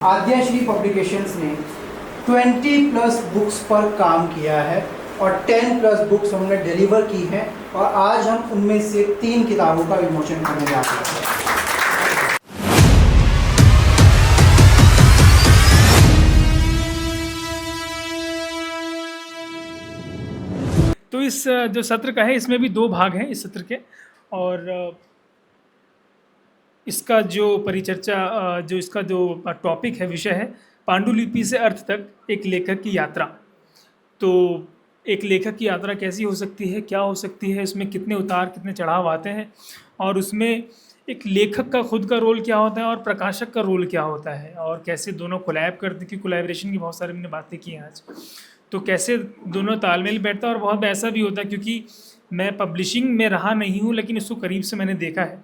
आद्याश्री publications ने 20 plus books पर काम किया है और 10 प्लस बुक्स हमने डिलीवर की हैं और आज हम उनमें से 3 किताबों का विमोचन करने जा रहे हैं। तो इस जो सत्र का है इसमें भी 2 भाग हैं इस सत्र के। और इसका जो परिचर्चा जो इसका जो टॉपिक है, विषय है, पांडुलिपि से अर्थ तक एक लेखक की यात्रा। तो एक लेखक की यात्रा कैसी हो सकती है, क्या हो सकती है, इसमें कितने उतार कितने चढ़ाव आते हैं, और उसमें एक लेखक का खुद का रोल क्या होता है और प्रकाशक का रोल क्या होता है, और कैसे दोनों कोलैब करते, कि कोलैबोरेशन की बहुत सारी हमने बातें की हैं आज। तो कैसे दोनों तालमेल बैठता है, और बहुत ऐसा भी होता है क्योंकि मैं पब्लिशिंग में रहा नहीं हूँ लेकिन इसको करीब से मैंने देखा है।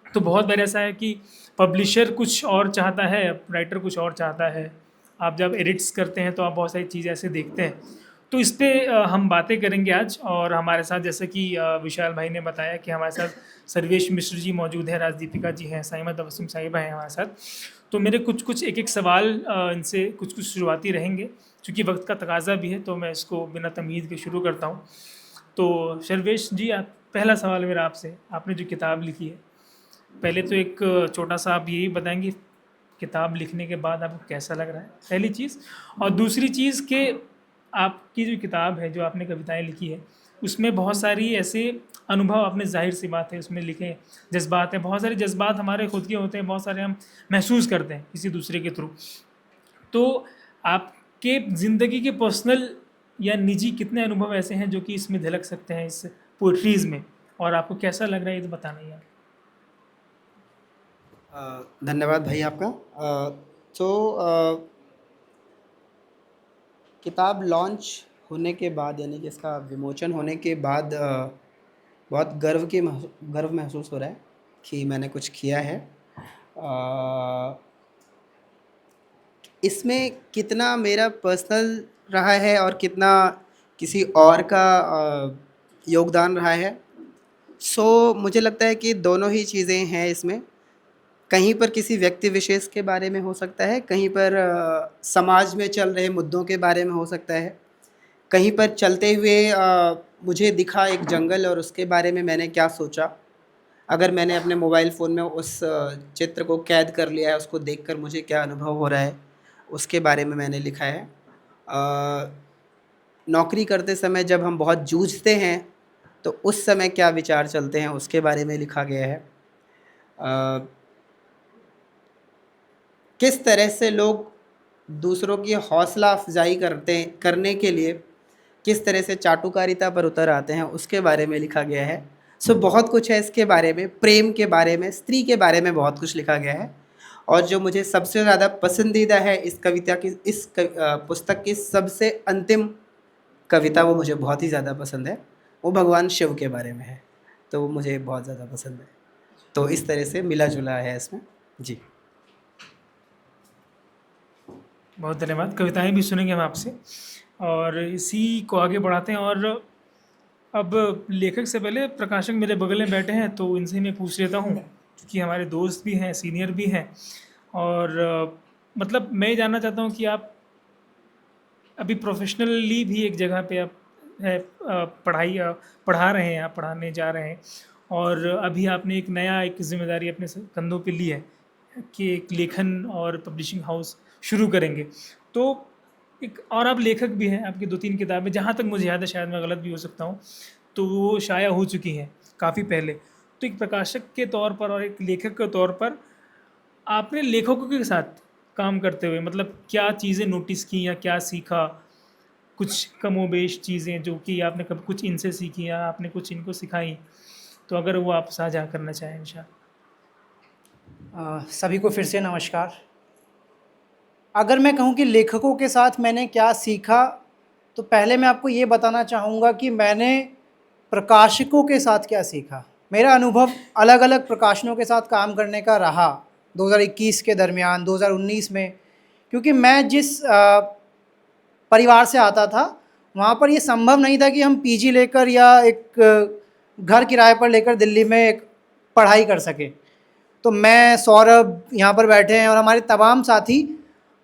तो बहुत बार ऐसा है कि पब्लिशर कुछ और चाहता है, राइटर कुछ और चाहता है। आप जब एडिट्स करते हैं तो आप बहुत सारी चीज़ें ऐसे देखते हैं। तो इस पर हम बातें करेंगे आज। और हमारे साथ, जैसे कि विशाल भाई ने बताया, कि हमारे साथ सर्वेश मिश्र जी मौजूद हैं, राजदीपिका जी हैं, साइमा तबस्सुम साहिबा हैं हमारे साथ। तो मेरे कुछ एक सवाल इनसे कुछ शुरुआती रहेंगे, क्योंकि वक्त का तकाजा भी है। तो मैं इसको बिना तमहीद के शुरू करता हूँ। तो सर्वेश जी, पहला सवाल मेरा आपसे, आपने जो किताब लिखी है, पहले तो एक छोटा सा आप यही बताएंगे किताब लिखने के बाद आपको कैसा लग रहा है, पहली चीज़। और दूसरी चीज़ कि आपकी जो किताब है, जो आपने कविताएं लिखी है, उसमें बहुत सारी ऐसे अनुभव, आपने जाहिर सी बात है उसमें लिखे, जज्बात हैं, बहुत सारे जज्बात हमारे खुद के होते हैं, बहुत सारे हम महसूस करते हैं किसी दूसरे के थ्रू। तो आपके ज़िंदगी के पर्सनल या निजी कितने अनुभव ऐसे हैं जो कि इसमें झलक सकते हैं, इस पोइट्रीज़ में, और आपको कैसा लग रहा है ये तो बताना ही है। धन्यवाद भाई आपका। तो किताब लॉन्च होने के बाद, यानी कि इसका विमोचन होने के बाद, बहुत गर्व महसूस हो रहा है कि मैंने कुछ किया है। इसमें कितना मेरा पर्सनल रहा है और कितना किसी और का योगदान रहा है, मुझे लगता है कि दोनों ही चीज़ें हैं इसमें। कहीं पर किसी व्यक्ति विशेष के बारे में हो सकता है, कहीं पर समाज में चल रहे मुद्दों के बारे में हो सकता है, कहीं पर चलते हुए मुझे दिखा एक जंगल और उसके बारे में मैंने क्या सोचा। अगर मैंने अपने मोबाइल फ़ोन में उस चित्र को कैद कर लिया है, उसको देखकर मुझे क्या अनुभव हो रहा है, उसके बारे में मैंने लिखा है। नौकरी करते समय जब हम बहुत जूझते हैं तो उस समय क्या विचार चलते हैं, उसके बारे में लिखा गया है। किस तरह से लोग दूसरों की हौसला अफजाई करने के लिए किस तरह से चाटुकारिता पर उतर आते हैं, उसके बारे में लिखा गया है। बहुत कुछ है इसके बारे में, प्रेम के बारे में, स्त्री के बारे में बहुत कुछ लिखा गया है। और जो मुझे सबसे ज़्यादा पसंदीदा है इस पुस्तक की सबसे अंतिम कविता, वो मुझे बहुत ही ज़्यादा पसंद है। वो भगवान शिव के बारे में है, तो वो मुझे बहुत ज़्यादा पसंद है। तो इस तरह से मिला जुला है इसमें जी। बहुत धन्यवाद। कविताएं भी सुनेंगे हम आपसे, और इसी को आगे बढ़ाते हैं। और अब लेखक से पहले प्रकाशक मेरे बगल में बैठे हैं, तो इनसे मैं पूछ लेता हूँ, क्योंकि हमारे दोस्त भी हैं, सीनियर भी हैं। और मतलब मैं ये जानना चाहता हूँ कि आप अभी प्रोफेशनली भी एक जगह पे आप है, पढ़ा रहे हैं, आप पढ़ाने जा रहे हैं, और अभी आपने एक नया एक जिम्मेदारी अपने कंधों पे ली है कि एक लेखन और पब्लिशिंग हाउस शुरू करेंगे। तो एक और आप लेखक भी हैं, आपकी 2-3 किताबें, जहाँ तक मुझे याद है, शायद मैं गलत भी हो सकता हूँ, तो वो शाया हो चुकी हैं काफ़ी पहले। तो एक प्रकाशक के तौर पर और एक लेखक के तौर पर आपने लेखकों के साथ काम करते हुए मतलब क्या चीज़ें नोटिस की या क्या सीखा, कुछ कमोबेश चीज़ें जो कि आपने कभी कुछ इनसे सीखी या आपने कुछ इनको सिखाई, तो अगर वो आप साझा करना चाहें इंशाल्लाह। सभी को फिर से नमस्कार। अगर मैं कहूँ कि लेखकों के साथ मैंने क्या सीखा, तो पहले मैं आपको ये बताना चाहूँगा कि मैंने प्रकाशकों के साथ क्या सीखा। मेरा अनुभव अलग अलग प्रकाशनों के साथ काम करने का रहा 2021 के दरमियान, 2019 में, क्योंकि मैं जिस परिवार से आता था, वहाँ पर ये संभव नहीं था कि हम पीजी लेकर या एक घर किराए पर लेकर दिल्ली में एक पढ़ाई कर सकें। तो मैं, सौरभ यहाँ पर बैठे हैं और हमारे तमाम साथी,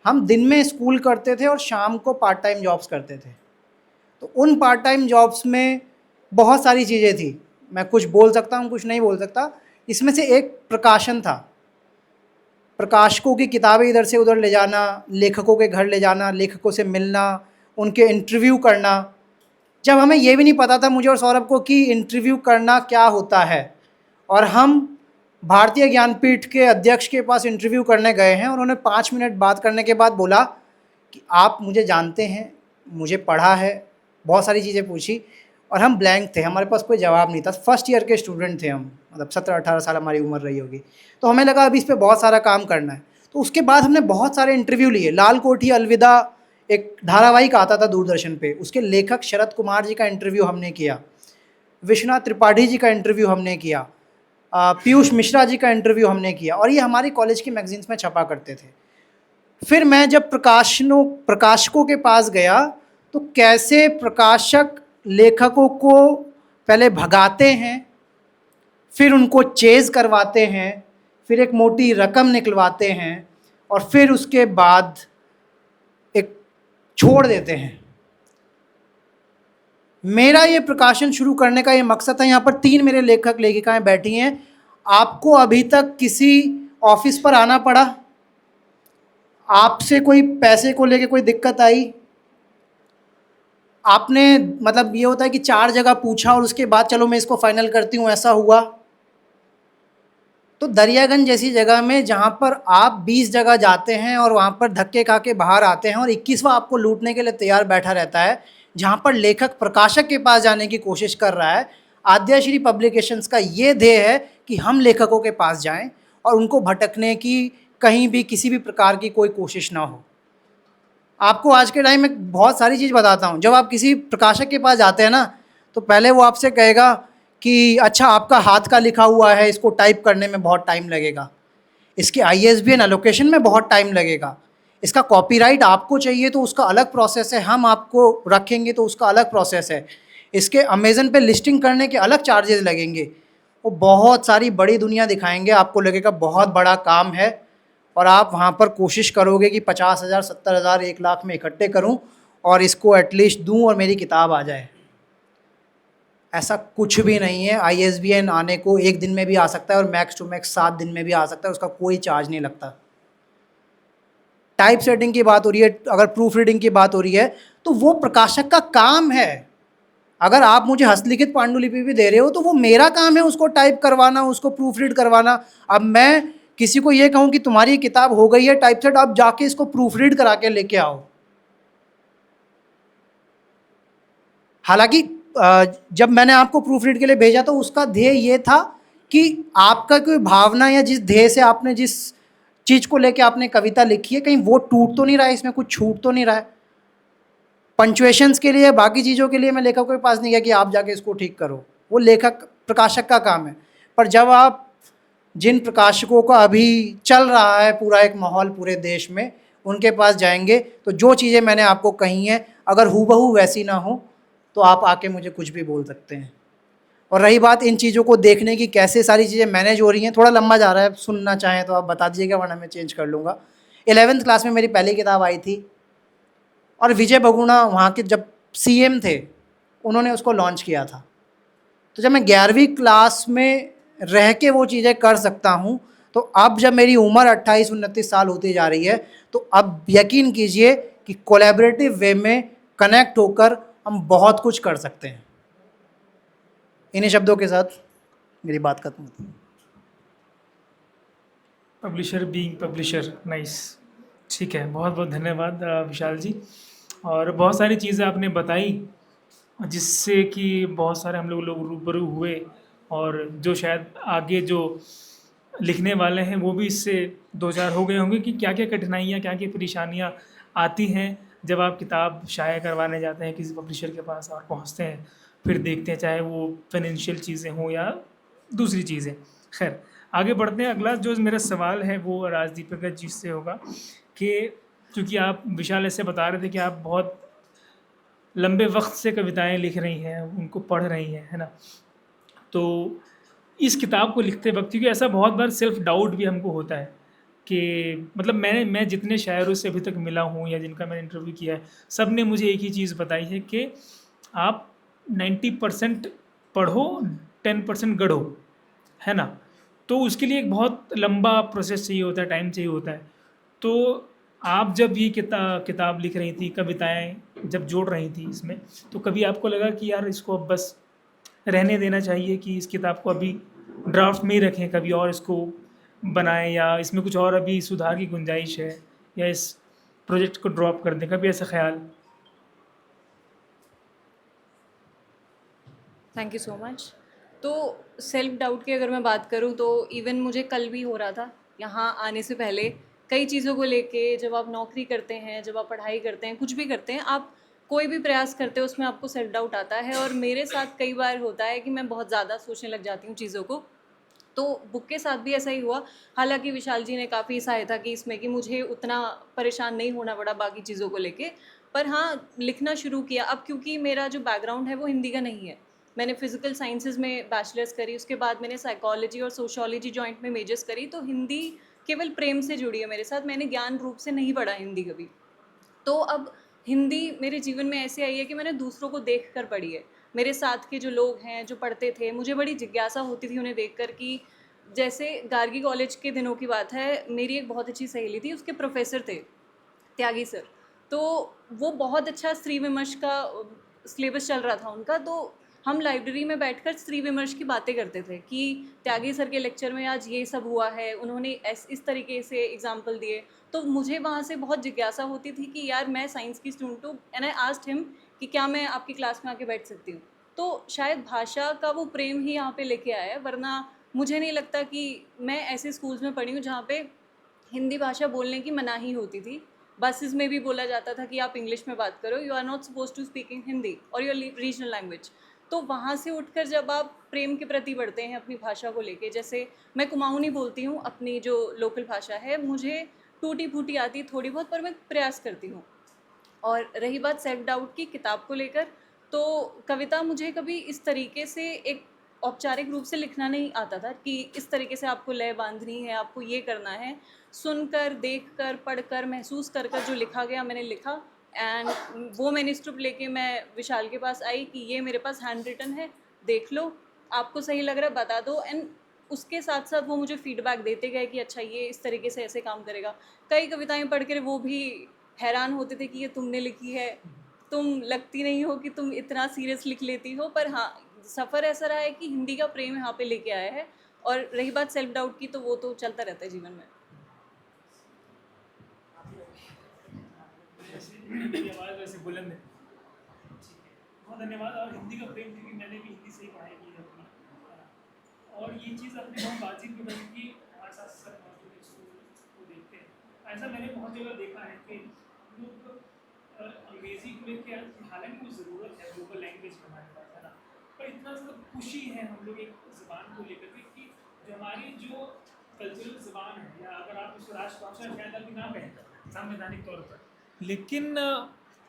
हम दिन में स्कूल करते थे और शाम को पार्ट टाइम जॉब्स करते थे। तो उन पार्ट टाइम जॉब्स में बहुत सारी चीज़ें थी, मैं कुछ बोल सकता हूँ कुछ नहीं बोल सकता। इसमें से एक प्रकाशन था, प्रकाशकों की किताबें इधर से उधर ले जाना, लेखकों के घर ले जाना, लेखकों से मिलना, उनके इंटरव्यू करना। जब हमें ये भी नहीं पता था, मुझे और सौरभ को, कि इंटरव्यू करना क्या होता है, और हम भारतीय ज्ञानपीठ के अध्यक्ष के पास इंटरव्यू करने गए हैं। उन्होंने 5 मिनट बात करने के बाद बोला कि आप मुझे जानते हैं, मुझे पढ़ा है, बहुत सारी चीज़ें पूछी, और हम ब्लैंक थे, हमारे पास कोई जवाब नहीं था। फर्स्ट ईयर के स्टूडेंट थे हम, मतलब 17-18 साल हमारी उम्र रही होगी। तो हमें लगा अभी इस पर बहुत सारा काम करना है। तो उसके बाद हमने बहुत सारे इंटरव्यू लिए। लाल कोठी अलविदा एक धारावाहिक आता था दूरदर्शन पे, उसके लेखक शरद कुमार जी का इंटरव्यू हमने किया, विश्वनाथ त्रिपाठी जी का इंटरव्यू हमने किया, पीयूष मिश्रा जी का इंटरव्यू हमने किया, और ये हमारी कॉलेज की मैगजीन्स में छपा करते थे। फिर मैं जब प्रकाशकों के पास गया, तो कैसे प्रकाशक लेखकों को पहले भगाते हैं, फिर उनको चेज़ करवाते हैं, फिर एक मोटी रकम निकलवाते हैं, और फिर उसके बाद एक छोड़ देते हैं। मेरा ये प्रकाशन शुरू करने का ये मकसद था। यहाँ पर 3 मेरे लेखक लेखिकाएं बैठी हैं। आपको अभी तक किसी ऑफिस पर आना पड़ा, आपसे कोई पैसे को लेके कोई दिक्कत आई, आपने, मतलब ये होता है कि 4 जगह पूछा और उसके बाद चलो मैं इसको फाइनल करती हूँ, ऐसा हुआ? तो दरियागंज जैसी जगह में, जहाँ पर आप 20 जगह जाते हैं और वहाँ पर धक्के खा के बाहर आते हैं, और 21वां आपको लूटने के लिए तैयार बैठा रहता है, जहाँ पर लेखक प्रकाशक के पास जाने की कोशिश कर रहा है, आद्याश्री पब्लिकेशंस का ये ध्येय है कि हम लेखकों के पास जाएं और उनको भटकने की कहीं भी किसी भी प्रकार की कोई कोशिश ना हो। आपको आज के टाइम में बहुत सारी चीज़ बताता हूँ। जब आप किसी प्रकाशक के पास जाते हैं ना, तो पहले वो आपसे कहेगा कि अच्छा आपका हाथ का लिखा हुआ है, इसको टाइप करने में बहुत टाइम लगेगा, इसके ISBN एलोकेशन में बहुत टाइम लगेगा, इसका कॉपीराइट आपको चाहिए तो उसका अलग प्रोसेस है, हम आपको रखेंगे तो उसका अलग प्रोसेस है, इसके अमेज़न पे लिस्टिंग करने के अलग चार्जेस लगेंगे। वो बहुत सारी बड़ी दुनिया दिखाएंगे, आपको लगेगा बहुत बड़ा काम है, और आप वहाँ पर कोशिश करोगे कि 50,000, 70,000, 1 लाख में इकट्ठे करूँ और इसको एटलीस्ट दूँ और मेरी किताब आ जाए। ऐसा कुछ भी नहीं है। ISBN आने को 1 दिन में भी आ सकता है और मैक्स टू मैक्स 7 दिन में भी आ सकता है, उसका कोई चार्ज नहीं लगता। टाइप सेटिंग की बात हो रही है, अगर प्रूफ रीडिंग की बात हो रही है, तो वो प्रकाशक का काम है। अगर आप मुझे हस्तलिखित पांडुलिपि भी दे रहे हो तो वो मेरा काम है उसको टाइप करवाना, उसको प्रूफ रीड करवाना। अब मैं किसी को ये कहूँ कि तुम्हारी किताब हो गई है टाइप सेट, आप जाके इसको प्रूफ रीड करा के लेके आओ। हालांकि जब मैंने आपको प्रूफ रीड के लिए भेजा तो उसका ध्येय ये था कि आपका कोई भावना या जिस ध्येय से आपने, जिस चीज़ को लेके आपने कविता लिखी है, कहीं वो टूट तो नहीं रहा है, इसमें कुछ छूट तो नहीं रहा है। पंचुएशंस के लिए, बाकी चीज़ों के लिए मैं लेखक के पास नहीं गया कि आप जाके इसको ठीक करो, वो लेखक प्रकाशक का काम है। पर जब आप जिन प्रकाशकों का अभी चल रहा है पूरा एक माहौल पूरे देश में, उनके पास जाएंगे तो जो चीज़ें मैंने आपको कही हैं अगर हूबहू वैसी ना हो तो आप आके मुझे कुछ भी बोल सकते हैं। और रही बात इन चीज़ों को देखने की, कैसे सारी चीज़ें मैनेज हो रही हैं, थोड़ा लंबा जा रहा है, सुनना चाहें तो आप बता दीजिएगा वरना मैं चेंज कर लूँगा। 11th क्लास में मेरी पहली किताब आई थी और विजय बगुणा वहाँ के जब CM थे उन्होंने उसको लॉन्च किया था। तो जब मैं 11वीं क्लास में रह के वो चीज़ें कर सकता हूँ, तो अब जब मेरी उम्र 28-29 साल होती जा रही है, तो अब यकीन कीजिए कि कोलैबोरेटिव वे में कनेक्ट होकर हम बहुत कुछ कर सकते हैं। इन्हीं शब्दों के साथ मेरी बात खत्म होती है। Publisher being publisher, nice. ठीक है, बहुत बहुत धन्यवाद विशाल जी। और बहुत सारी चीज़ें आपने बताई जिससे कि बहुत सारे हम लोग रूबरू हुए, और जो शायद आगे जो लिखने वाले हैं वो भी इससे दो चार हो गए होंगे कि क्या क्या कठिनाइयाँ, क्या क्या परेशानियाँ आती हैं जब आप किताब शाया करवाने जाते हैं किसी पब्लिशर के पास और पहुँचते हैं, फिर देखते हैं चाहे वो फाइनेंशियल चीज़ें हों या दूसरी चीज़ें। खैर आगे बढ़ते हैं। अगला जो मेरा सवाल है वो राजदीपक जी से होगा कि क्योंकि आप विशाल ऐसे बता रहे थे कि आप बहुत लंबे वक्त से कविताएं लिख रही हैं, उनको पढ़ रही हैं, है ना, तो इस किताब को लिखते वक्त, क्योंकि ऐसा बहुत बार सेल्फ डाउट भी हमको होता है कि मतलब मैं जितने शायरों से अभी तक मिला हूँ या जिनका मैंने इंटरव्यू किया है, सब ने मुझे एक ही चीज़ बताई है कि आप 90% पढ़ो, 10% गढ़ो, है ना। तो उसके लिए एक बहुत लंबा प्रोसेस चाहिए होता है, टाइम चाहिए होता है। तो आप जब ये किताब लिख रही थी, कविताएं जब जोड़ रही थी इसमें, तो कभी आपको लगा कि यार इसको अब बस रहने देना चाहिए, कि इस किताब को अभी ड्राफ्ट में ही रखें, कभी और इसको बनाएं, या इसमें कुछ और अभी सुधार की गुंजाइश है, या इस प्रोजेक्ट को ड्रॉप कर दें, कभी ऐसा ख्याल? Thank you so much. तो सेल्फ डाउट की अगर मैं बात करूँ तो इवन मुझे कल भी हो रहा था यहाँ आने से पहले, कई चीज़ों को लेके। जब आप नौकरी करते हैं, जब आप पढ़ाई करते हैं, कुछ भी करते हैं, आप कोई भी प्रयास करते हो उसमें आपको सेल्फ डाउट आता है। और मेरे साथ कई बार होता है कि मैं बहुत ज़्यादा सोचने लग जाती हूँ चीज़ों को। तो बुक के साथ भी ऐसा ही हुआ। हालांकि विशाल जी ने काफ़ी सहायता की इसमें कि मुझे उतना परेशान नहीं होना पड़ा बाकी चीज़ों को लेके। पर हाँ, लिखना शुरू किया अब, क्योंकि मेरा जो बैकग्राउंड है वो हिंदी का नहीं है। मैंने फिजिकल साइंसेज में बैचलर्स करी, उसके बाद मैंने साइकोलॉजी और सोशियोलॉजी जॉइंट में मेजर्स करी। तो हिंदी केवल प्रेम से जुड़ी है मेरे साथ, मैंने ज्ञान रूप से नहीं पढ़ा हिंदी कभी। तो अब हिंदी मेरे जीवन में ऐसे आई है कि मैंने दूसरों को देख कर पढ़ी है। मेरे साथ के जो लोग हैं, जो पढ़ते थे, मुझे बड़ी जिज्ञासा होती थी उन्हें देखकर कि जैसे गार्गी कॉलेज के दिनों की बात है, मेरी एक बहुत अच्छी सहेली थी, उसके प्रोफेसर थे त्यागी सर। तो वो बहुत अच्छा स्त्री विमर्श का सिलेबस चल रहा था उनका। तो हम लाइब्रेरी में बैठकर स्त्री विमर्श की बातें करते थे कि त्यागी सर के लेक्चर में आज ये सब हुआ है, उन्होंने इस तरीके से एग्जाम्पल दिए। तो मुझे वहाँ से बहुत जिज्ञासा होती थी कि यार मैं साइंस की स्टूडेंट हूँ, एंड आई आस्क्ड हिम कि क्या मैं आपकी क्लास में आके बैठ सकती हूँ। तो शायद भाषा का वो प्रेम ही यहाँ पे लेके आया है, वरना मुझे नहीं लगता कि मैं ऐसे स्कूल्स में पढ़ी हूँ जहाँ पे हिंदी भाषा बोलने की मनाही होती थी। बसेस में भी बोला जाता था कि आप इंग्लिश में बात करो, you are not suppose to speak in Hindi और योर रीजनल लैंग्वेज। तो वहाँ से उठकर जब आप प्रेम के प्रति बढ़ते हैं अपनी भाषा को लेके, जैसे मैं कुमाऊनी बोलती हूँ, अपनी जो लोकल भाषा है, मुझे टूटी फूटी आती थोड़ी बहुत, पर मैं प्रयास करती हूँ। और रही बात सेल्फ डाउट की किताब को लेकर, तो कविता मुझे कभी इस तरीके से एक औपचारिक रूप से लिखना नहीं आता था कि इस तरीके से आपको लय बांधनी है, आपको ये करना है। सुनकर, देखकर, पढ़कर, महसूस कर कर जो लिखा गया मैंने लिखा। एंड वो मैन्युस्क्रिप्ट लेके मैं विशाल के पास आई कि ये मेरे पास हैंड रिटन है, देख लो, आपको सही लग रहा है बता दो। एंड उसके साथ साथ वो मुझे फीडबैक देते गए कि अच्छा ये इस तरीके से ऐसे काम करेगा। कई कविताएं पढ़ कर वो भी हैरान होते थे कि ये तुमने लिखी है, तुम लगती नहीं हो कि तुम इतना सीरियस लिख लेती हो। पर हाँ, सफ़र ऐसा रहा है कि हिंदी का प्रेम यहाँ पे लेके आया है। और रही बात सेल्फ डाउट की, तो वो तो चलता रहता है जीवन में। मेरी आवाज़ वैसे बुलंद है। ठीक है, बहुत धन्यवाद। और हिंदी का प्रेम, क्योंकि मैंने भी हिंदी से ही पढ़ाई की है अपनी, और ये चीज़ अपने हम बातचीत में बनी कि हमारे साथ सब मौजूद स्कूल को देखते हैं। ऐसा मैंने बहुत जगह देखा है कि लोग अंग्रेज़ी को लेकर, हालांकि वो ज़रूरत है लोकल लैंग्वेज हमारे पास, है ना, पर इतना ज़्यादा खुशी है हम लोग एक ज़बान को लेकर के कि जो हमारी जो कल्चरल ज़बान है, या अगर आप उसको राष्ट्रभाषा शायद अभी ना कहें संवैधानिक तौर पर,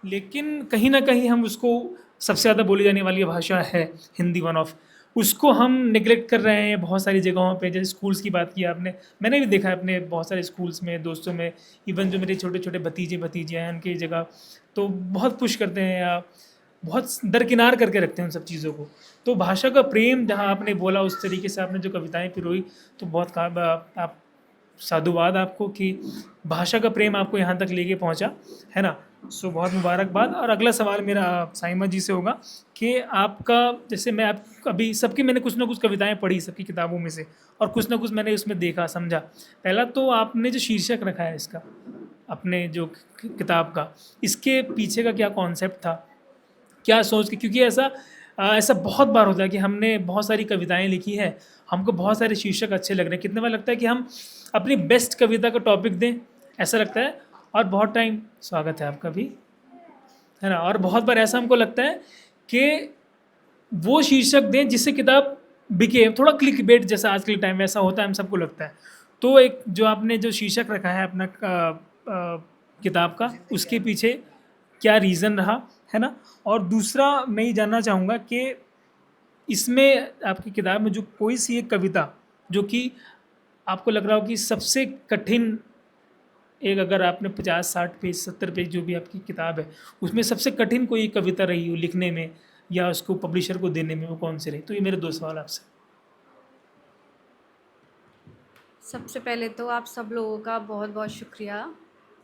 लेकिन कहीं ना कहीं हम उसको, सबसे ज़्यादा बोली जाने वाली भाषा है हिंदी, वन ऑफ, उसको हम निगलेक्ट कर रहे हैं बहुत सारी जगहों पे। जैसे स्कूल्स की बात की आपने, मैंने भी देखा है अपने बहुत सारे स्कूल्स में, दोस्तों में, इवन जो मेरे छोटे छोटे भतीजे भतीजियाँ हैं उनकी जगह, तो बहुत पुश करते हैं या बहुत दरकिनार करके रखते हैं उन सब चीज़ों को। तो भाषा का प्रेम जहाँ आपने बोला, उस तरीके से आपने जो कविताएँ पिरोई, तो बहुत आप साधुवाद आपको कि भाषा का प्रेम आपको यहाँ तक लेके पहुँचा, है ना। सो बहुत मुबारकबाद। और अगला सवाल मेरा साइमा जी से होगा कि आपका, जैसे मैं आप अभी सबकी मैंने कुछ ना कुछ कविताएं पढ़ी सबकी किताबों में से, और कुछ ना कुछ मैंने उसमें देखा समझा। पहला तो आपने जो शीर्षक रखा है इसका, अपने जो किताब का, इसके पीछे का क्या कॉन्सेप्ट था, क्या सोच के, क्योंकि ऐसा बहुत बार होता है कि हमने बहुत सारी कविताएं लिखी हैं, हमको बहुत सारे शीर्षक अच्छे लग रहे हैं, कितने बार लगता है कि हम अपनी बेस्ट कविता का टॉपिक दें, ऐसा लगता है। और बहुत टाइम, स्वागत है आपका भी, है ना, और बहुत बार ऐसा हमको लगता है कि वो शीर्षक दें जिससे किताब बिके, थोड़ा क्लिक बेट जैसा आज के टाइम में ऐसा होता है, हम सबको लगता है। तो एक जो आपने जो शीर्षक रखा है अपना किताब का, उसके पीछे क्या रीज़न रहा, है ना। और दूसरा मैं ये जानना चाहूँगा कि इसमें आपकी किताब में जो कोई सी एक कविता जो कि आपको लग रहा हो कि सबसे कठिन, एक अगर आपने 50-60 पेज 70 पेज जो भी आपकी किताब है उसमें सबसे कठिन कोई कविता रही हो लिखने में या उसको पब्लिशर को देने में, वो कौन सी रही? तो ये मेरे 2 सवाल आपसे। सबसे पहले तो आप सब लोगों का बहुत बहुत शुक्रिया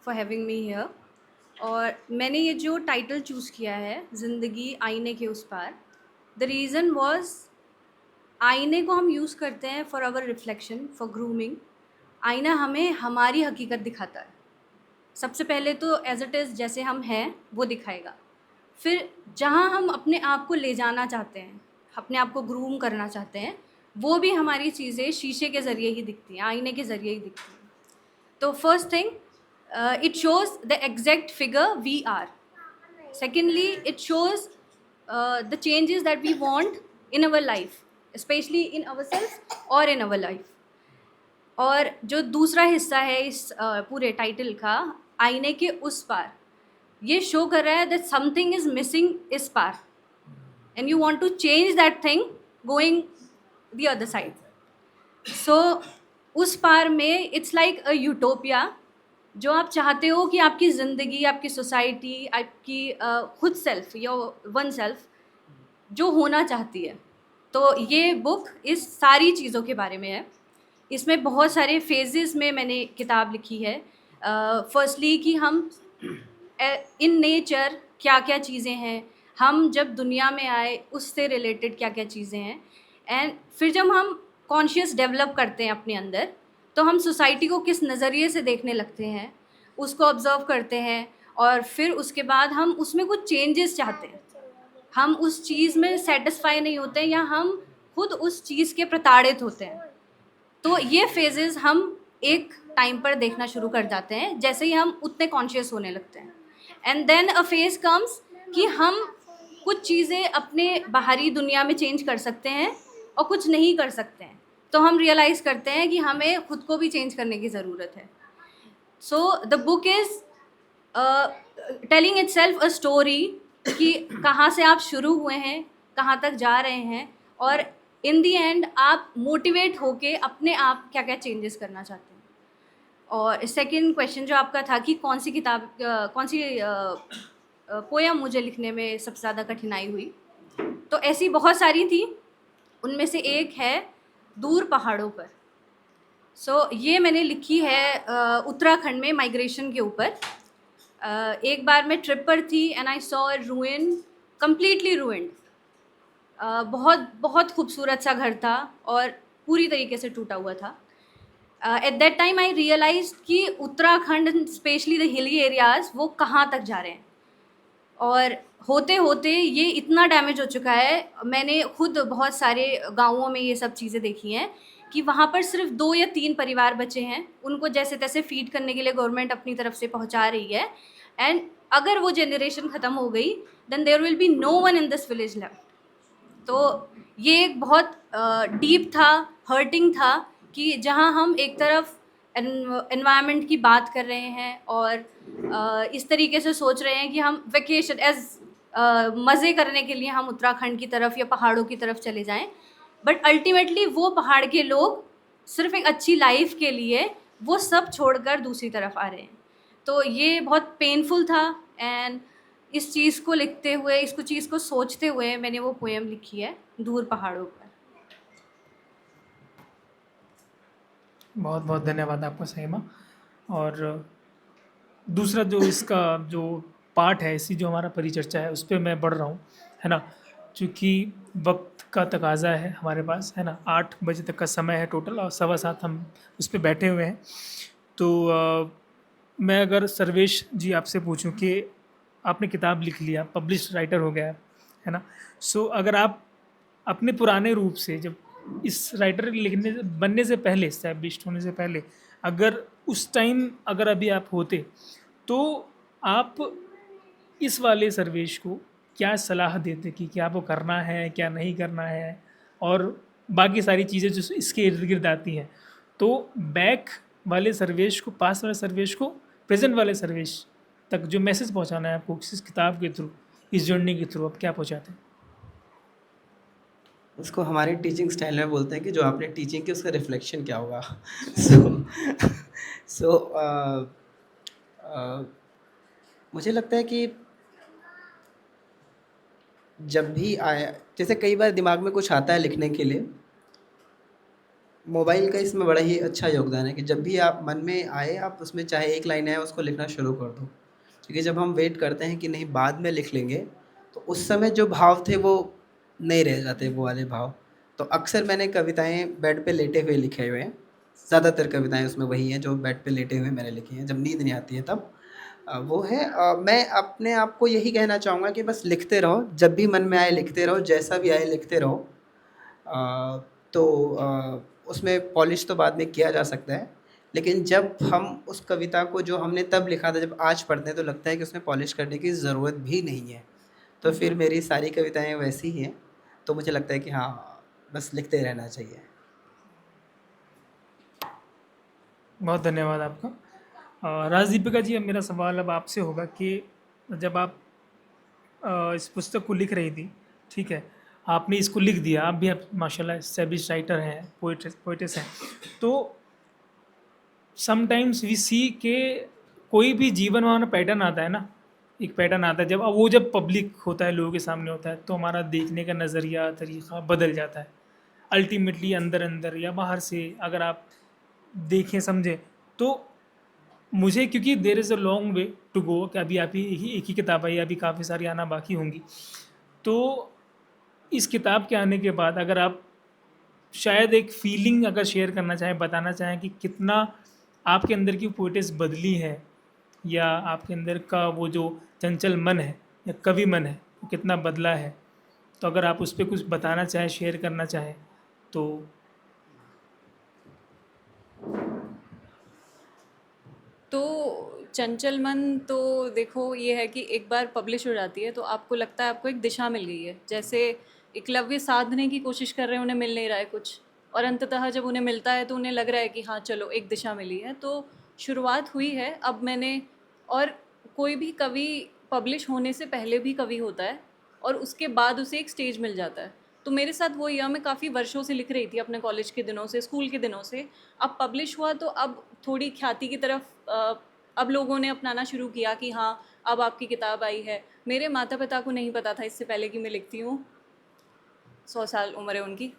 फॉर हैविंग मी हियर। और मैंने ये जो टाइटल चूज़ किया है, ज़िंदगी आईने के उस पार, द रीज़न वॉज आईने को हम यूज़ करते हैं for our reflection, for grooming. आईना हमें हमारी हकीकत दिखाता है। सबसे पहले तो एज इट इज़ जैसे हम हैं वो दिखाएगा, फिर जहाँ हम अपने आप को ले जाना चाहते हैं, अपने आप को ग्रूम करना चाहते हैं, वो भी हमारी चीज़ें शीशे के ज़रिए ही दिखती हैं, आईने के ज़रिए ही दिखती हैं। तो first thing, it shows the exact figure we are. Secondly, it shows the changes that we want in our life, specially in our self और इन अवर लाइफ। और जो दूसरा हिस्सा है इस पूरे टाइटल का, आईने के उस पार, ये शो कर रहा है दैट समथिंग इज़ मिसिंग इस पार and you want to change that thing going the other side. So उस पार में इट्स लाइक अ यूटोपिया, जो आप चाहते हो कि आपकी ज़िंदगी, आपकी सोसाइटी, आपकी खुद सेल्फ या वन सेल्फ जो होना चाहती है। तो ये बुक इस सारी चीज़ों के बारे में है। इसमें बहुत सारे फेजेस में मैंने किताब लिखी है। फर्स्टली कि हम इन नेचर क्या क्या चीज़ें हैं, हम जब दुनिया में आए उससे रिलेटेड क्या क्या चीज़ें हैं, एंड फिर जब हम कॉन्शियस डेवलप करते हैं अपने अंदर, तो हम सोसाइटी को किस नज़रिए से देखने लगते हैं, उसको ऑब्ज़र्व करते हैं, और फिर उसके बाद हम उसमें कुछ चेंजेस चाहते हैं। हम उस चीज़ में सेटिस्फाई नहीं होते हैं या हम खुद उस चीज़ के प्रताड़ित होते हैं। तो ये फेजेस हम एक टाइम पर देखना शुरू कर जाते हैं जैसे ही हम उतने कॉन्शियस होने लगते हैं। And then a phase comes कि हम कुछ चीज़ें अपने बाहरी दुनिया में चेंज कर सकते हैं और कुछ नहीं कर सकते हैं। तो हम रियलाइज़ करते हैं कि हमें खुद को भी चेंज करने की ज़रूरत है। So the book is telling itself a story कि कहाँ से आप शुरू हुए हैं, कहाँ तक जा रहे हैं, और इन दी एंड आप मोटिवेट होके अपने आप क्या क्या चेंजेस करना चाहते हैं। और सेकंड क्वेश्चन जो आपका था कि कौन सी किताब, कौन सी पोयम मुझे लिखने में सबसे ज़्यादा कठिनाई हुई, तो ऐसी बहुत सारी थी। उनमें से एक है दूर पहाड़ों पर। सो ये मैंने लिखी है उत्तराखंड में माइग्रेशन के ऊपर। एक बार मैं ट्रिप पर थी and I saw रूइन, completely ruined. बहुत बहुत खूबसूरत सा घर था और पूरी तरीके से टूटा हुआ था। At that time I realise कि Uttarakhand, specially the hilly areas, वो कहाँ तक जा रहे हैं, और होते होते ये इतना डैमेज हो चुका है। मैंने खुद बहुत सारे गाँवों में ये सब चीज़ें देखी हैं कि वहाँ पर सिर्फ 2 या 3 परिवार बचे हैं, उनको जैसे तैसे फीड करने के लिए गवर्नमेंट अपनी तरफ से पहुँचा रही है। एंड अगर वो जनरेशन ख़त्म हो गई, then there will be no one in this village left. तो ये एक बहुत डीप था, हर्टिंग था कि जहाँ हम एक तरफ एनवायरनमेंट की बात कर रहे हैं और इस तरीके से सोच रहे हैं कि हम वेकेशन मज़े करने के लिए हम उत्तराखंड की तरफ या पहाड़ों की तरफ चले जाएं, बट अल्टीमेटली वो पहाड़ के लोग सिर्फ एक अच्छी लाइफ के लिए वो सब छोड़कर दूसरी तरफ आ रहे हैं। तो ये बहुत पेनफुल था, एंड इस चीज़ को लिखते हुए, इसको चीज़ को सोचते हुए मैंने वो पोएम लिखी है, दूर पहाड़ों पर। बहुत बहुत धन्यवाद आपका सहीमा। और दूसरा जो इसका जो पार्ट है, इसी जो हमारा परिचर्चा है उस पर मैं बढ़ रहा हूँ, है ना, क्योंकि वक्त का तकाजा है हमारे पास, है ना। 8 बजे तक का समय है टोटल और 7:15 हम उस पर बैठे हुए हैं। तो मैं अगर सर्वेश जी आपसे पूछूं कि आपने किताब लिख लिया, पब्लिश राइटर हो गया, है ना, सो अगर आप अपने पुराने रूप से, जब इस राइटर लिखने बनने से पहले, एस्टैब्लिश्ड होने से पहले, अगर उस टाइम अगर अभी आप होते, तो आप इस वाले सर्वेश को क्या सलाह देते कि क्या वो करना है, क्या नहीं करना है, और बाकी सारी चीज़ें जो इसके इर्द गिर्द आती हैं। तो बैक वाले सर्वेश को, पास वाले सर्वेश को, प्रेजेंट वाले सर्वेश तक जो मैसेज पहुंचाना है आपको इस किताब के थ्रू, इस जर्नी के थ्रू, आप क्या पहुंचाते हैं? उसको हमारे टीचिंग स्टाइल में बोलते हैं कि जो आपने टीचिंग की उसका रिफ्लेक्शन क्या होगा। सो सो मुझे लगता है कि जब भी आया, जैसे कई बार दिमाग में कुछ आता है लिखने के लिए, मोबाइल का इसमें बड़ा ही अच्छा योगदान है कि जब भी आप मन में आए, आप उसमें चाहे एक लाइन आए उसको लिखना शुरू कर दो। क्योंकि जब हम वेट करते हैं कि नहीं बाद में लिख लेंगे, तो उस समय जो भाव थे वो नहीं रह जाते, वो वाले भाव। तो अक्सर मैंने कविताएँ बेड पे लेटे हुए लिखे हुए हैं। ज़्यादातर कविताएँ उसमें वही हैं जो बेड पे लेटे हुए मैंने लिखी हैं, जब नींद नहीं आती है तब। वो है मैं अपने आप को यही कहना चाहूँगा कि बस लिखते रहो, जब भी मन में आए लिखते रहो, जैसा भी आए लिखते रहो। तो उसमें पॉलिश तो बाद में किया जा सकता है, लेकिन जब हम उस कविता को जो हमने तब लिखा था, जब आज पढ़ते हैं तो लगता है कि उसमें पॉलिश करने की ज़रूरत भी नहीं है। तो फिर मेरी सारी कविताएँ वैसी ही हैं, तो मुझे लगता है कि हाँ, बस लिखते रहना चाहिए। बहुत धन्यवाद आपका। राजदीपिका जी, अब मेरा सवाल अब आपसे होगा कि जब आप इस पुस्तक को लिख रही थी, ठीक है, आपने इसको लिख दिया, आप भी आप माशाल्लाह एस्टैब्लिश्ड राइटर हैं, पोइटेस हैं, तो समटाइम्स वी सी के कोई भी जीवन में हमारा पैटर्न आता है ना, एक पैटर्न आता है, जब पब्लिक होता है, लोगों के सामने होता है, तो हमारा देखने का नज़रिया, तरीक़ा बदल जाता है। अल्टीमेटली अंदर अंदर या बाहर से अगर आप देखें समझें, तो मुझे, क्योंकि there is a long way to go, कि अभी आप ही एक ही किताब आई, अभी काफ़ी सारी आना बाकी होंगी। तो इस किताब के आने के बाद अगर आप शायद एक फीलिंग अगर शेयर करना चाहें, बताना चाहें कि कितना आपके अंदर की पोइटिक्स बदली है, या आपके अंदर का वो जो चंचल मन है या कवि मन है वो कितना बदला है, तो अगर आप उस पर कुछ बताना चाहें, शेयर करना चाहें तो। तो चंचल मन तो देखो ये है कि एक बार पब्लिश हो जाती है तो आपको लगता है आपको एक दिशा मिल गई है। जैसे एकलव्य साधने की कोशिश कर रहे हैं, उन्हें मिल नहीं रहा है कुछ, और अंततः जब उन्हें मिलता है तो उन्हें लग रहा है कि हाँ चलो एक दिशा मिली है। तो शुरुआत हुई है अब मैंने, और कोई भी कवि पब्लिश होने से पहले भी कवि होता है और उसके बाद उसे एक स्टेज मिल जाता है। तो मेरे साथ वो या मैं काफ़ी वर्षों से लिख रही थी, अपने कॉलेज के दिनों से, स्कूल के दिनों से। अब पब्लिश हुआ तो अब थोड़ी ख्याति की तरफ अब लोगों ने अपनाना शुरू किया कि हाँ अब आपकी किताब आई है। मेरे माता पिता को नहीं पता था इससे पहले कि मैं लिखती हूँ, 100 साल उम्र है उनकी।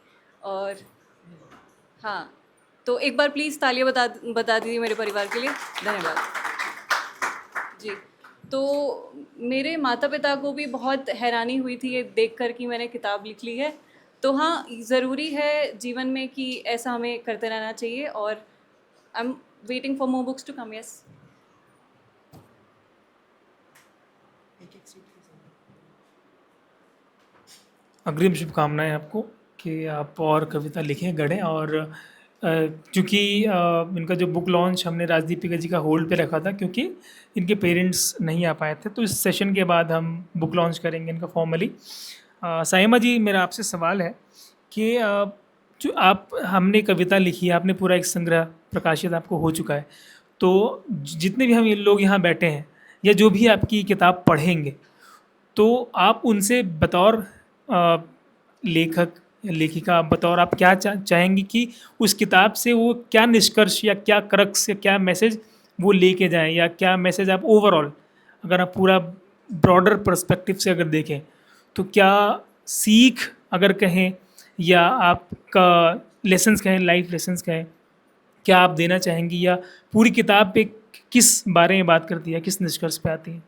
और हाँ, तो एक बार प्लीज़ तालियां बता दीजिए मेरे परिवार के लिए। धन्यवाद जी। तो मेरे माता पिता को भी बहुत हैरानी हुई थी ये देखकर कि मैंने किताब लिख ली है। तो हाँ, ज़रूरी है जीवन में कि ऐसा हमें करते रहना चाहिए, और I am waiting for more books to come. Yes. अग्रिम शुभकामनाएं आपको कि आप और कविता लिखें, गढ़ें। और चूँकि इनका जो बुक लॉन्च हमने राजदीपिका जी का होल्ड पे रखा था क्योंकि इनके पेरेंट्स नहीं आ पाए थे, तो इस सेशन के बाद हम बुक लॉन्च करेंगे इनका फॉर्मली। साइमा जी, मेरा आपसे सवाल है कि जो आप हमने कविता लिखी है, आपने पूरा एक संग्रह प्रकाशित आपको हो चुका है, तो जितने भी हम ये लोग यहाँ बैठे हैं या जो भी आपकी किताब पढ़ेंगे, तो आप उनसे बतौर लेखक या लेखिका, बतौर आप क्या चाहेंगी कि उस किताब से वो क्या निष्कर्ष या क्या क्रक्स या क्या मैसेज वो लेके जाएं, या क्या मैसेज आप ओवरऑल, अगर आप पूरा ब्रॉडर पर्सपेक्टिव से अगर देखें, तो क्या सीख अगर कहें या आपका लेसन्स कहें, लाइफ लेसन्स कहें, क्या आप देना चाहेंगी, या पूरी किताब पे किस बारे में बात करती है, किस निष्कर्ष पे आती है?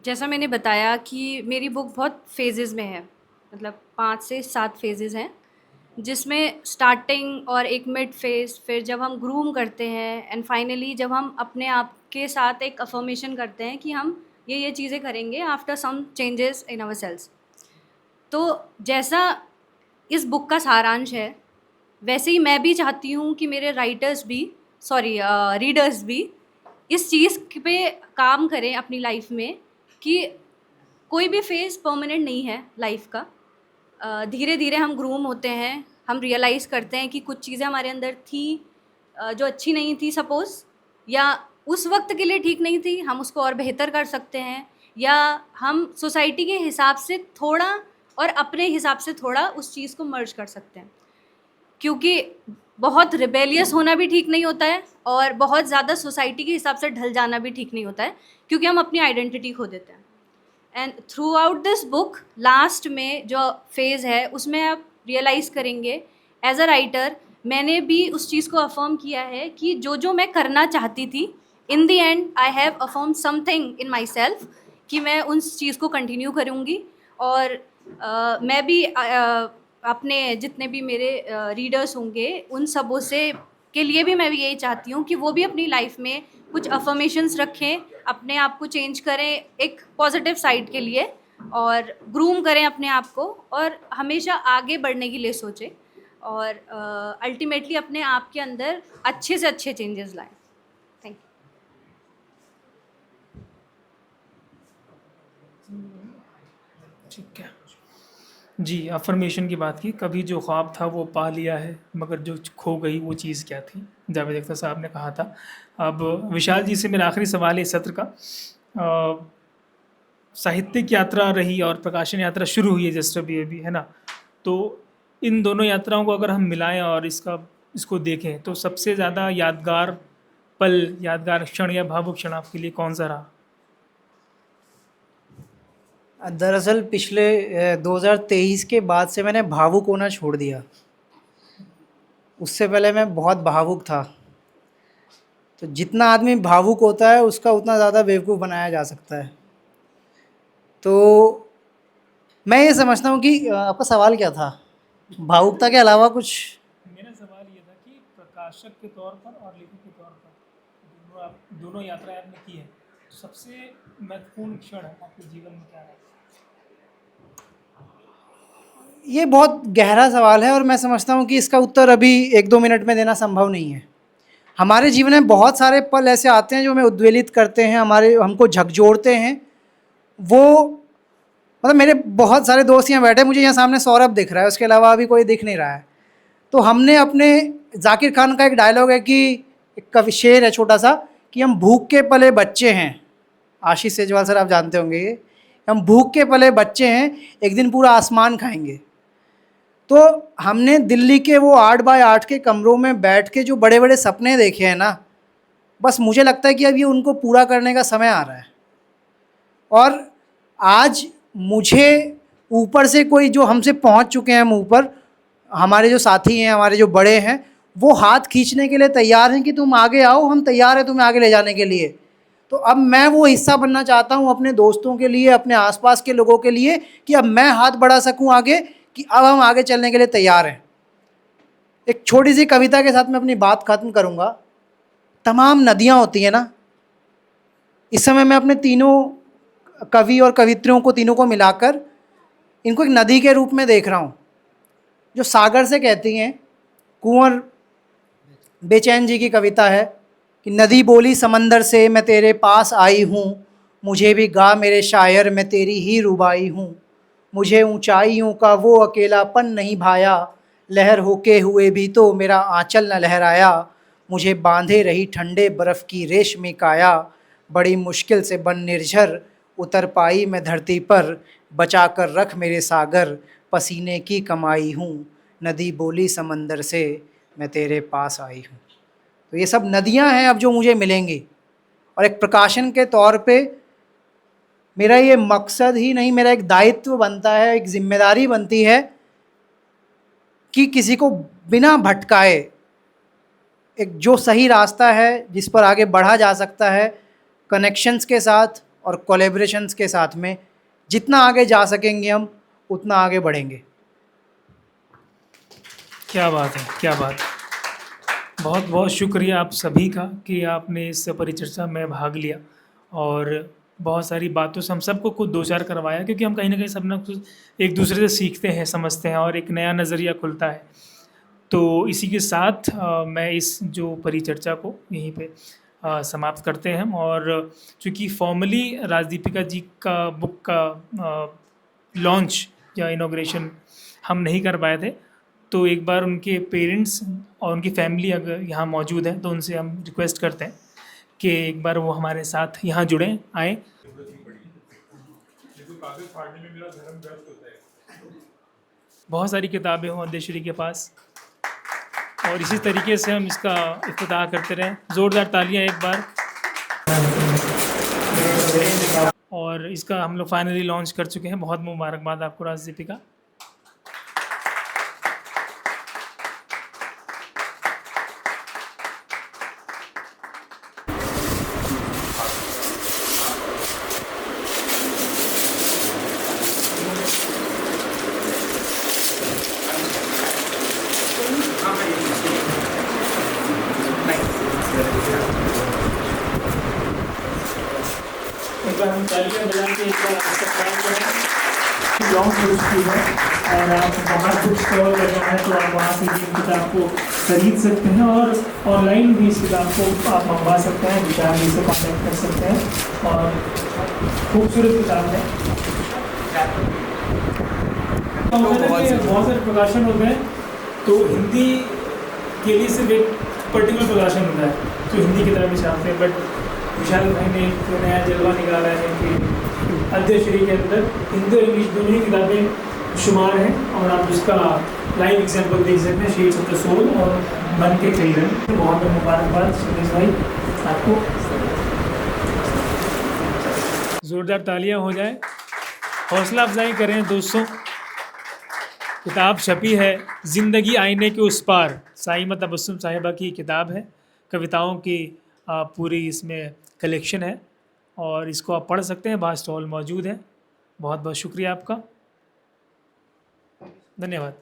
जैसा मैंने बताया कि मेरी बुक बहुत फेजेज़ में है, मतलब 5 से 7 फेजेज़ हैं, जिसमें स्टार्टिंग और एक मिड फेज़, फिर जब हम ग्रूम करते हैं, एंड फाइनली जब हम अपने आप के साथ एक अफ़र्मेशन करते हैं कि हम ये चीज़ें करेंगे after some changes in ourselves. तो जैसा इस बुक का सारांश है, वैसे ही मैं भी चाहती हूँ कि मेरे रीडर्स भी इस चीज़ पे काम करें अपनी लाइफ में कि कोई भी फेज़ परमानेंट नहीं है लाइफ का। धीरे धीरे हम ग्रूम होते हैं, हम रियलाइज़ करते हैं कि कुछ चीज़ें हमारे अंदर थी जो अच्छी नहीं थी सपोज़, या उस वक्त के लिए ठीक नहीं थी, हम उसको और बेहतर कर सकते हैं। या हम सोसाइटी के हिसाब से थोड़ा और अपने हिसाब से थोड़ा उस चीज़ को मर्ज कर सकते हैं, क्योंकि बहुत रिबेलियस होना भी ठीक नहीं होता है और बहुत ज़्यादा सोसाइटी के हिसाब से ढल जाना भी ठीक नहीं होता है, क्योंकि हम अपनी आइडेंटिटी खो देते हैं। And through out this book last में जो फेज़ है उसमें आप रियलाइज़ करेंगे एज अ राइटर मैंने भी उस चीज़ को अफर्म किया है कि जो जो मैं करना चाहती थी in the and I have affirm something in my self कि मैं उस चीज़ को कंटिन्यू करूँगी। और मैं भी अपने जितने भी मेरे रीडर्स होंगे उन सबों से के लिए भी मैं भी यही चाहती हूँ कि वो भी अपनी लाइफ में कुछ अफर्मेशंस रखें, अपने आप को चेंज करें एक पॉजिटिव साइड के लिए और ग्रूम करें अपने आप को और हमेशा आगे बढ़ने के लिए सोचें और अल्टीमेटली अपने आप के अंदर अच्छे से अच्छे चेंजेस लाएं। Thank you. ठीक है जी, अफर्मेशन की बात की, कभी जो ख्वाब था वो पा लिया है मगर जो खो गई वो चीज़ क्या थी, जावेद अख्तर साहब ने कहा था। अब विशाल जी से मेरा आखिरी सवाल है इस सत्र का। साहित्यिक यात्रा रही और प्रकाशन यात्रा शुरू हुई है जस्ट अभी है ना, तो इन दोनों यात्राओं को अगर हम मिलाएं और इसको देखें तो सबसे ज़्यादा यादगार पल, यादगार क्षण या भावुक क्षण आपके लिए कौन सा रहा? दरअसल पिछले 2023 के बाद से मैंने भावुक होना छोड़ दिया। उससे पहले मैं बहुत भावुक था। तो जितना आदमी भावुक होता है उसका उतना ज़्यादा बेवकूफ़ बनाया जा सकता है। तो मैं ये समझता हूँ कि आपका सवाल क्या था? भावुकता के अलावा कुछ? मेरा सवाल ये था कि प्रकाशक के तौर पर और लेखक के तौर पर दोनों यात्राएं आपने की है, सबसे महत्वपूर्ण क्षण आपके जीवन में क्या है? ये बहुत गहरा सवाल है और मैं समझता हूँ कि इसका उत्तर अभी 1-2 मिनट में देना संभव नहीं है। हमारे जीवन में बहुत सारे पल ऐसे आते हैं जो हमें उद्वेलित करते हैं, हमको झकझोरते हैं। वो मतलब मेरे बहुत सारे दोस्त यहाँ बैठे, मुझे यहाँ सामने सौरभ दिख रहा है, उसके अलावा अभी कोई दिख नहीं रहा है। तो हमने अपने जाकिर खान का एक डायलॉग है कि एक कवि शेर है छोटा सा कि हम भूख के पले बच्चे हैं। आशीष सेजवाल सर आप जानते होंगे ये, हम भूख के पले बच्चे हैं, एक दिन पूरा आसमान खाएंगे। तो हमने दिल्ली के वो 8x8 के कमरों में बैठ के जो बड़े बड़े सपने देखे हैं ना, बस मुझे लगता है कि अब ये उनको पूरा करने का समय आ रहा है। और आज मुझे ऊपर से कोई जो हमसे पहुंच चुके हैं, हम ऊपर, हमारे जो साथी हैं, हमारे जो बड़े हैं, वो हाथ खींचने के लिए तैयार हैं कि तुम आगे आओ, हम तैयार हैं तुम्हें आगे ले जाने के लिए। तो अब मैं वो हिस्सा बनना चाहता हूँ अपने दोस्तों के लिए, अपने आसपास के लोगों के लिए, कि अब मैं हाथ बढ़ा सकूँ आगे, कि अब हम आगे चलने के लिए तैयार हैं। एक छोटी सी कविता के साथ मैं अपनी बात ख़त्म करूँगा। तमाम नदियाँ होती हैं ना, इस समय मैं अपने तीनों कवि और कवित्रियों को, तीनों को मिलाकर इनको एक नदी के रूप में देख रहा हूँ, जो सागर से कहती हैं। कुंवर बेचैन जी की कविता है कि नदी बोली समंदर से मैं तेरे पास आई हूँ, मुझे भी गा मेरे शायर मैं तेरी ही रुबाई हूँ। मुझे ऊंचाइयों का वो अकेलापन नहीं भाया, लहर होके हुए भी तो मेरा आंचल न लहराया। मुझे बांधे रही ठंडे बर्फ़ की रेशमी काया, बड़ी मुश्किल से बन निर्झर उतर पाई मैं धरती पर। बचा कर रख मेरे सागर पसीने की कमाई हूँ, नदी बोली समंदर से मैं तेरे पास आई हूँ। तो ये सब नदियाँ हैं अब जो मुझे मिलेंगी। और एक प्रकाशन के तौर पे मेरा ये मकसद ही नहीं, मेरा एक दायित्व बनता है, एक जिम्मेदारी बनती है कि किसी को बिना भटकाए एक जो सही रास्ता है जिस पर आगे बढ़ा जा सकता है, कनेक्शंस के साथ और कोलैबोरेशंस के साथ में जितना आगे जा सकेंगे हम उतना आगे बढ़ेंगे। क्या बात है, क्या बात है। बहुत बहुत शुक्रिया आप सभी का कि आपने इस परिचर्चा में भाग लिया और बहुत सारी बातों से हम सबको खुद दो चार करवाया, क्योंकि हम कहीं ना कहीं सब ना कुछ एक दूसरे से सीखते हैं, समझते हैं और एक नया नज़रिया खुलता है। तो इसी के साथ मैं इस जो परिचर्चा को यहीं पे समाप्त करते हैं। और चूँकि फॉर्मली राजदीपिका जी का बुक का लॉन्च या इनॉग्रेशन हम नहीं कर पाए थे, तो एक बार उनके पेरेंट्स और उनकी फैमिली अगर यहाँ मौजूद है तो उनसे हम रिक्वेस्ट करते हैं कि एक बार वो हमारे साथ यहाँ जुड़ें, आएँ। कागज फाड़ने में मेरा धर्म व्यर्थ होता है। बहुत सारी किताबें हों अंधेश्वरी के पास, और इसी तरीके से हम इसका इफ्तिताह करते रहें। ज़ोरदार तालियां एक बार। और इसका हम लोग फाइनली लॉन्च कर चुके हैं। बहुत मुबारकबाद आपको राज दीपिका। एक बार हम तालियां बजा के एक बार सत्कार करें। लॉन्च हो चुकी है और आप बाहर बुक स्टॉल करना है तो आप वहाँ से भी इस किताब को खरीद सकते हैं, और ऑनलाइन भी इस किताब को आप मंगवा सकते हैं। विशाल जी से कॉन्टेक्ट कर सकते हैं, और खूबसूरत किताब है। तो बहुत सारे प्रकाशन होते हैं, तो हिंदी के लिए सिर्फ एक पर्टिकुलर प्रकाशन होता है जो हिंदी किताबें छापते हैं, बट विशाल भाई ने एक नया जलवा निकाला है कि अंधेश्वरी के अंदर हिंदी और इंग्लिश दोनों ही किताबें शुमार हैं, और आप उसका लाइव एग्जाम्पल देख सकते हैं, शेड्स ऑफ द सोल और मन के कई रंग। बहुत बहुत मुबारकबाद सुरेश भाई आपको। ज़ोरदार तालियां हो जाए, हौसला अफजाई करें दोस्तों। किताब छपी है ज़िंदगी आईने के उस पार, साइमा तबस्सुम साहिबा की किताब है। कविताओं की पूरी इसमें कलेक्शन है, और इसको आप पढ़ सकते हैं। बाहर स्टॉल मौजूद है। बहुत बहुत शुक्रिया आपका, धन्यवाद।